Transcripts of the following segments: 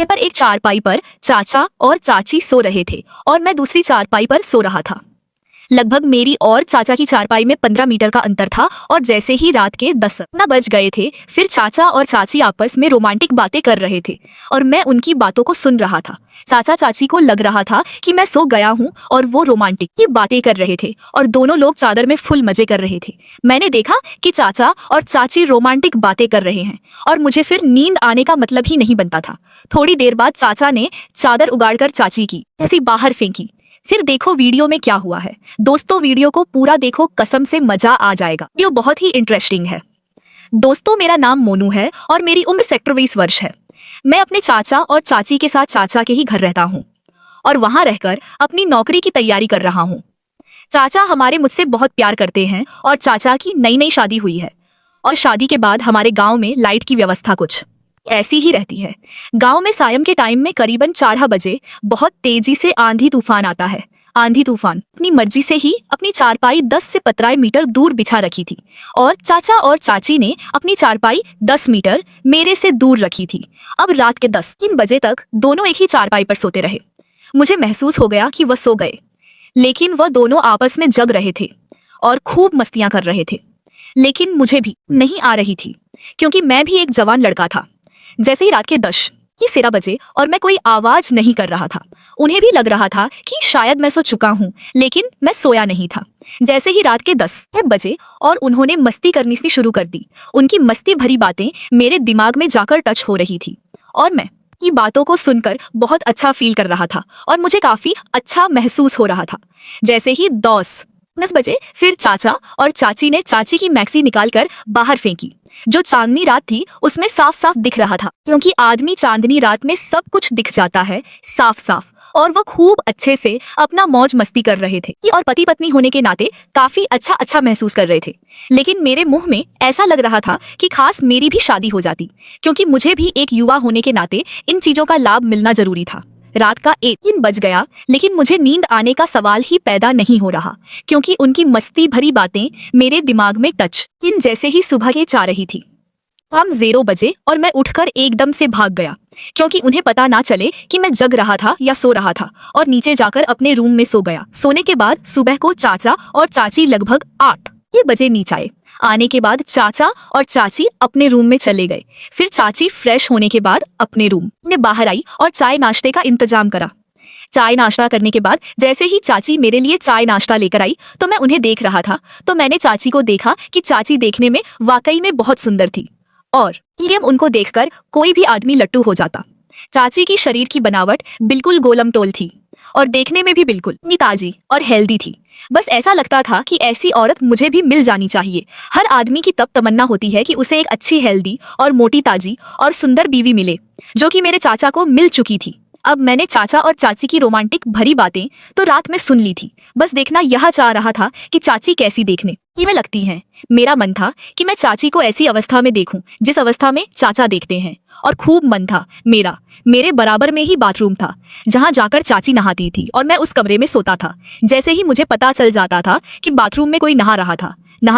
यहाँ पर एक चारपाई पर चाचा और चाची सो रहे थे और मैं दूसरी चारपाई पर सो रहा था। लगभग मेरी और चाचा की चारपाई में 15 मीटर का अंतर था और जैसे ही रात के 10 ना बज गए थे, फिर चाचा और चाची आपस में रोमांटिक बातें कर रहे थे और मैं उनकी बातों को सुन रहा था। चाचा चाची को लग रहा था कि मैं सो गया हूँ और वो रोमांटिक की बातें कर रहे थे और दोनों लोग चादर में फुल मजे कर रहे थे। मैंने देखा कि चाचा और चाची रोमांटिक बातें कर रहे हैं और मुझे फिर नींद आने का मतलब ही नहीं बनता था। थोड़ी देर बाद चाचा ने चादर उगाड़कर चाची की ऐसी बाहर फेंकी। फिर देखो वीडियो में क्या हुआ है। दोस्तों वीडियो को पूरा देखो, कसम से मजा आ जाएगा। वीडियो बहुत ही इंटरेस्टिंग है। दोस्तों मेरा नाम मोनू है और मेरी उम्र सेक्टर 20 वर्ष है। मैं अपने चाचा और चाची के साथ चाचा के ही घर रहता हूँ और वहां रहकर अपनी नौकरी की तैयारी कर रहा हूँ। चाचा हमारे मुझसे बहुत प्यार करते हैं और चाचा की नई नई शादी हुई है और शादी के बाद हमारे गाँव में लाइट की व्यवस्था कुछ ऐसी ही रहती है। गांव में सायं के टाइम में करीबन 4 बजे बहुत तेजी से आंधी तूफान आता है। आंधी तूफान अपनी मर्जी से ही अपनी चारपाई 10 से 15 मीटर दूर बिछा रखी थी और चाचा और चाची ने अपनी चारपाई 10 मीटर मेरे से दूर रखी थी। अब रात के 10-3 बजे तक दोनों एक ही चारपाई पर सोते रहे। मुझे महसूस हो गया कि वह सो गए, लेकिन वह दोनों आपस में जग रहे थे और खूब मस्तियां कर रहे थे। लेकिन मुझे भी नहीं आ रही थी क्योंकि मैं भी एक जवान लड़का था। जैसे ही रात के 10 बजे और मैं कोई आवाज नहीं कर रहा था, उन्हें भी लग रहा था कि शायद मैं सो चुका हूँ, लेकिन मैं सोया नहीं था। जैसे ही रात के 10 बजे और उन्होंने मस्ती करनी सी शुरू कर दी। उनकी मस्ती भरी बातें मेरे दिमाग में जाकर टच हो रही थी और मैं की बातों को सुनकर बहुत अच्छा फील कर रहा था और मुझे काफी अच्छा महसूस हो रहा था। जैसे ही 10 बजे फिर चाचा और चाची ने चाची की मैक्सी निकालकर बाहर फेंकी। जो चांदनी रात थी उसमें साफ साफ दिख रहा था, क्योंकि आदमी चांदनी रात में सब कुछ दिख जाता है साफ साफ। और वो खूब अच्छे से अपना मौज मस्ती कर रहे थे और पति पत्नी होने के नाते काफी अच्छा महसूस कर रहे थे। लेकिन मेरे मुंह में ऐसा लग रहा था कि खास मेरी भी शादी हो जाती, क्योंकि मुझे भी एक युवा होने के नाते इन चीजों का लाभ मिलना जरूरी था। रात का 1 बज गया, लेकिन मुझे नींद आने का सवाल ही पैदा नहीं हो रहा, क्योंकि उनकी मस्ती भरी बातें मेरे दिमाग में टच इन जैसे ही सुबह के 4 रही थी। हम 0 बजे और मैं उठकर एकदम से भाग गया, क्योंकि उन्हें पता ना चले कि मैं जग रहा था या सो रहा था, और नीचे जाकर अपने रूम में सो गया। सोने के बाद सुबह को चाचा और चाची लगभग 8 बजे नीचे आए। आने के बाद चाचा और चाची अपने रूम में चले गए। फिर चाची फ्रेश होने के बाद अपने रूम में बाहर आई और चाय नाश्ते का इंतजाम करा। चाय नाश्ता करने के बाद जैसे ही चाची मेरे लिए चाय नाश्ता लेकर आई तो मैं उन्हें देख रहा था, तो मैंने चाची को देखा कि चाची देखने में वाकई में बहुत सुंदर थी और उनको देखकर कोई भी आदमी लट्टू हो जाता। चाची की शरीर की बनावट बिल्कुल गोलमटोल थी और देखने में भी बिल्कुल ताजी और हेल्दी थी। बस ऐसा लगता था कि ऐसी औरत मुझे भी मिल जानी चाहिए। हर आदमी की तब तमन्ना होती है कि उसे एक अच्छी हेल्दी और मोटी ताजी और सुंदर बीवी मिले, जो कि मेरे चाचा को मिल चुकी थी। अब मैंने चाचा और चाची की रोमांटिक भरी बातें तो रात में सुन ली थी। बस देखना यह चाह रहा था कि चाची कैसी देखने में लगती हैं। मेरा मन था कि मैं चाची को ऐसी अवस्था में देखूं जिस अवस्था में चाचा देखते हैं, और खूब मन था मेरे बराबर में ही बाथरूम था जहां जाकर चाची नहाती थी और मैं उस कमरे में सोता था। जैसे ही मुझे पता चल जाता था कि बाथरूम में कोई नहा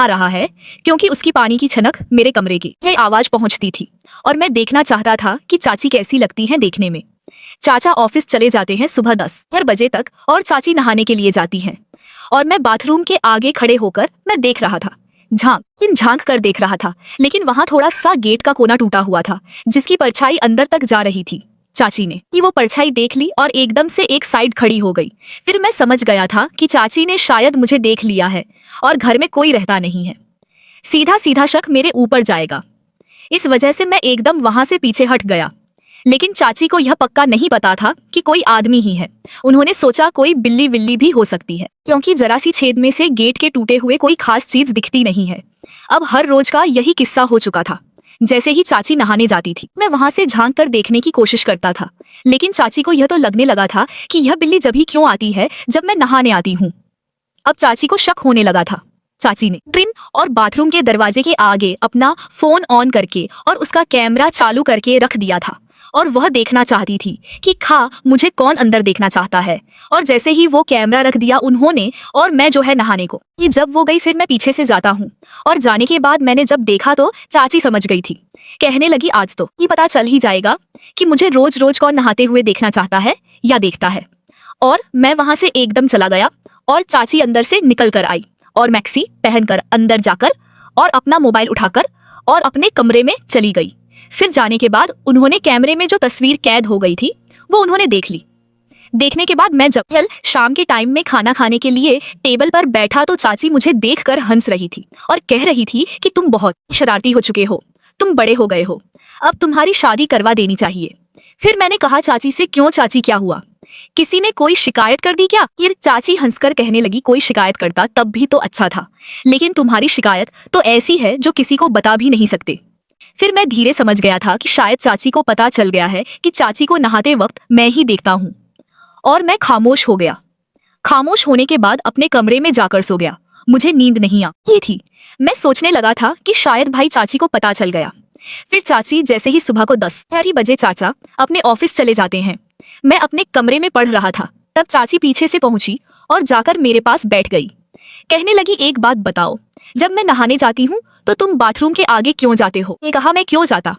रहा है, क्योंकि उसकी पानी की छनक मेरे कमरे की आवाज पहुंचती थी और मैं देखना चाहता था कि चाची कैसी लगती है देखने में। चाचा ऑफिस चले जाते हैं सुबह 10 बजे तक और चाची नहाने के लिए जाती हैं और मैं बाथरूम के आगे खड़े होकर मैं देख रहा था, झांक कर देख रहा था। लेकिन वहां थोड़ा सा गेट का कोना टूटा हुआ था जिसकी परछाई अंदर तक जा रही थी। चाची ने कि वो परछाई देख ली और एकदम से एक साइड खड़ी हो गई। फिर मैं समझ गया था कि चाची ने शायद मुझे देख लिया है और घर में कोई रहता नहीं है। सीधा शक मेरे ऊपर जाएगा, इस वजह से मैं एकदम वहां से पीछे हट गया। लेकिन चाची को यह पक्का नहीं पता था कि कोई आदमी ही है। उन्होंने सोचा कोई बिल्ली विल्ली भी हो सकती है, क्योंकि जरा सी छेद में से गेट के टूटे हुए कोई खास चीज दिखती नहीं है। अब हर रोज का यही किस्सा हो चुका था। जैसे ही चाची नहाने जाती थी मैं वहां से झांक कर देखने की कोशिश करता था, लेकिन चाची को यह तो लगने लगा था कि यह बिल्ली जभी क्यों आती है जब मैं नहाने आती हूँ। अब चाची को शक होने लगा था। चाची ने ट्रिन और बाथरूम के दरवाजे के आगे अपना फोन ऑन करके और उसका कैमरा चालू करके रख दिया था और वह देखना चाहती थी कि मुझे कौन अंदर देखना चाहता है। और जैसे ही वो कैमरा रख दिया उन्होंने और मैं जो है नहाने को, कि जब वो गई फिर मैं पीछे से जाता हूँ और जाने के बाद मैंने जब देखा तो चाची समझ गई थी। कहने लगी आज तो ये पता चल ही जाएगा कि मुझे रोज रोज कौन नहाते हुए देखना चाहता है या देखता है। और मैं वहां से एकदम चला गया और चाची अंदर से निकल कर आई और मैक्सी पहनकर अंदर जाकर और अपना मोबाइल उठाकर और अपने कमरे में चली गई। फिर जाने के बाद उन्होंने कैमरे में जो तस्वीर कैद हो गई थी वो उन्होंने देख ली। देखने के बाद मैं जब कल शाम के टाइम में खाना खाने के लिए टेबल पर बैठा तो चाची मुझे देखकर हंस रही थी और कह रही थी कि तुम बहुत शरारती हो चुके हो, तुम बड़े हो गए हो, अब तुम्हारी शादी करवा देनी चाहिए। फिर मैंने कहा चाची से, क्यों चाची क्या हुआ, किसी ने कोई शिकायत कर दी क्या? फिर चाची हंसकर कहने लगी कोई शिकायत करता तब भी तो अच्छा था, लेकिन तुम्हारी शिकायत तो ऐसी है जो किसी को बता भी नहीं सकते। फिर मैं धीरे समझ गया था कि शायद चाची को पता चल गया है कि चाची को नहाते वक्त मैं ही देखता हूँ। और मैं खामोश हो गया। खामोश होने के बाद अपने कमरे में जाकर सो गया। मुझे नींद नहीं आई थी। मैं सोचने लगा था कि शायद भाई चाची को पता चल गया। फिर चाची जैसे ही सुबह को 10 बजे चाचा अपने ऑफिस चले जाते हैं। मैं अपने कमरे में पढ़ रहा था, तब चाची पीछे से पहुंची और जाकर मेरे पास बैठ गई। कहने लगी एक बात बताओ, जब मैं नहाने जाती हूँ तो तुम बाथरूम के आगे क्यों जाते हो? मैं कहा मैं क्यों जाता?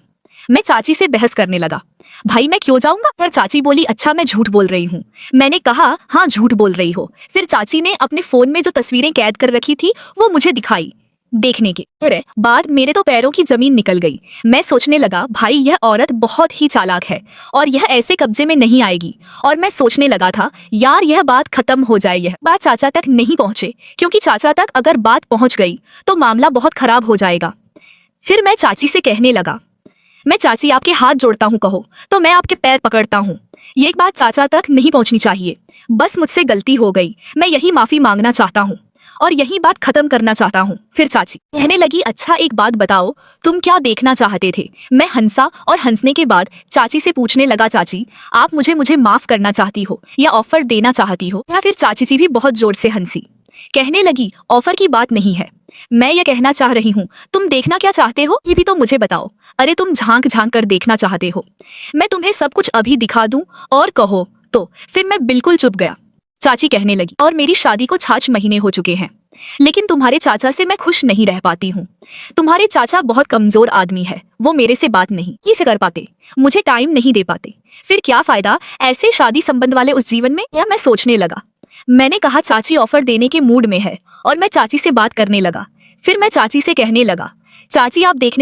मैं चाची से बहस करने लगा, भाई मैं क्यों जाऊंगा? फिर चाची बोली अच्छा मैं झूठ बोल रही हूँ। मैंने कहा हाँ झूठ बोल रही हो। फिर चाची ने अपने फोन में जो तस्वीरें कैद कर रखी थी वो मुझे दिखाई। देखने के फिर बाद मेरे तो पैरों की जमीन निकल गई। मैं सोचने लगा भाई यह औरत बहुत ही चालाक है और यह ऐसे कब्जे में नहीं आएगी। और मैं सोचने लगा था यार यह बात खत्म हो जाए। यह बात चाचा तक नहीं पहुंचे, क्योंकि चाचा तक अगर बात पहुंच गई तो मामला बहुत खराब हो जाएगा। फिर मैं चाची से कहने लगा, मैं चाची आपके हाथ जोड़ता हूँ, कहो तो मैं आपके पैर पकड़ता हूँ। ये बात चाचा तक नहीं पहुंचनी चाहिए, बस मुझसे गलती हो गई, मैं यही माफी मांगना चाहता हूँ और यही बात खत्म करना चाहता हूँ। फिर चाची कहने लगी अच्छा एक बात बताओ, तुम क्या देखना चाहते थे? मैं हंसा और हंसने के बाद चाची से पूछने लगा चाची आप मुझे माफ करना चाहती हो या ऑफर देना चाहती हो? या फिर चाची जी भी बहुत जोर से हंसी। कहने लगी ऑफर की बात नहीं है, मैं ये कहना चाह रही हूँ तुम देखना क्या चाहते हो ये भी तो मुझे बताओ। अरे तुम झांक झांक कर देखना चाहते हो, मैं तुम्हें सब कुछ अभी दिखा दूं और कहो तो। फिर मैं बिल्कुल चुप गया। चाची कहने लगी और मेरी शादी को 6 महीने हो चुके हैं, लेकिन तुम्हारे चाचा से मैं खुश नहीं रह पाती हूँ। तुम्हारे चाचा बहुत कमजोर आदमी है, वो मेरे से बात नहीं किसे कर पाते, मुझे टाइम नहीं दे पाते। फिर क्या फायदा ऐसे शादी संबंध वाले उस जीवन में? या मैं सोचने लगा। मैंने कहा चाची ऑफर देने के मूड में है और मैं चाची से बात करने लगा। फिर मैं चाची से कहने लगा चाची आप देखने